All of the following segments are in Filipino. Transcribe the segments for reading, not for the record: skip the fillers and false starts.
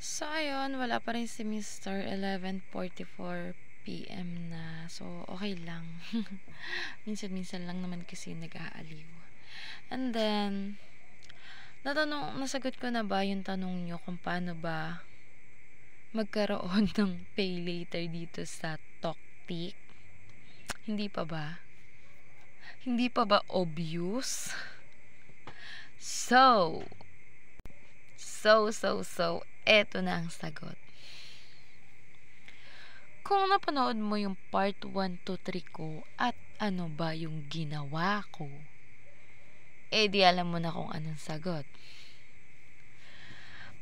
So, ayun, wala pa rin si Mr. 11:44 p.m. na. So, okay lang. Minsan-minsan lang naman kasi nag-aaliw. And then, nasagot ko na ba yung tanong nyo kung paano ba magkaroon ng pay later dito sa Toktik? Hindi pa ba? Hindi pa ba obvious? So, eto na ang sagot. Kung napanood mo yung part 1 to 3 ko at ano ba yung ginawa ko, di alam mo na kung anong sagot.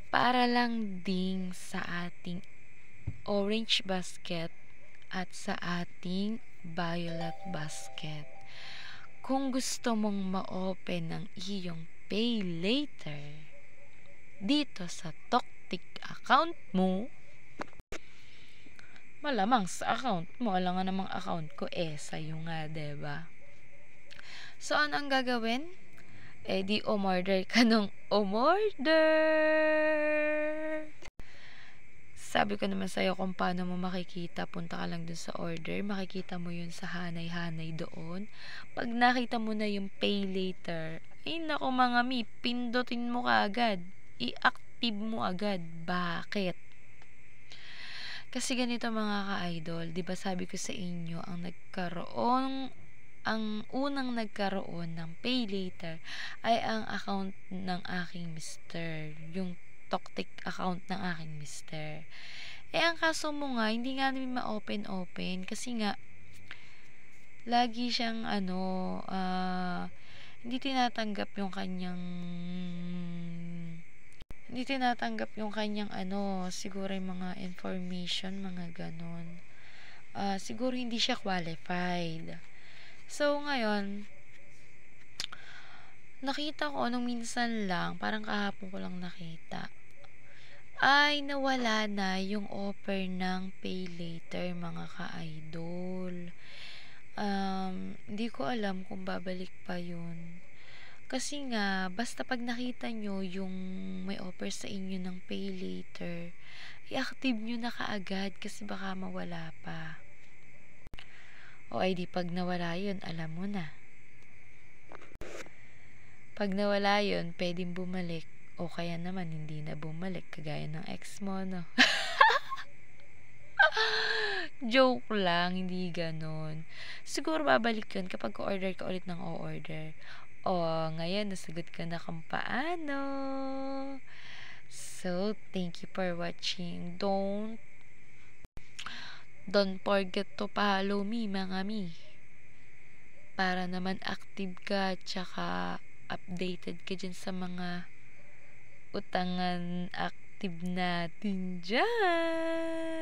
Para lang ding sa ating orange basket at sa ating violet basket. Kung gusto mong ma-open ang iyong pay later dito sa Toktik account mo, malamang sa account mo, alam nga namang account ko, sa'yo nga, diba? So, ano ang gagawin? Di umorder ka nung umorder! Sabi ko naman sa'yo kung paano mo makikita, punta ka lang dun sa order, makikita mo yun sa hanay-hanay doon. Pag nakita mo na yung pay later, ay naku mga mi, pindutin mo kaagad. I-active mo agad. Bakit? Kasi ganito mga ka-idol, 'di ba sabi ko sa inyo, ang unang nagkaroon ng pay later ay ang account ng aking mister, yung Toktik account ng aking mister. Ang kaso mo nga, hindi nga namin ma-open kasi nga lagi siyang hindi tinatanggap yung kanyang siguro yung mga information, mga ganon. Siguro hindi siya qualified. So, ngayon, nakita ko nung minsan lang, parang kahapon ko lang nakita, ay nawala na yung offer ng pay later, mga ka-idol. Hindi ko alam kung babalik pa yun. Kasi nga, basta pag nakita nyo yung may offer sa inyo ng pay later, i-active nyo na kaagad kasi baka mawala pa. O ay di pag nawala yun, alam mo na. Pag nawala yun, pwedeng bumalik. O kaya naman, hindi na bumalik. Kagaya ng ex mo, no? Joke lang, hindi ganon. Siguro babalik yun kapag order ka ulit ng o-order. Ngayon, nasagot ka na kung paano. So, thank you for watching. Don't forget to follow me, mga mi. Para naman active ka, tsaka updated ka dyan sa mga utangan active natin dyan.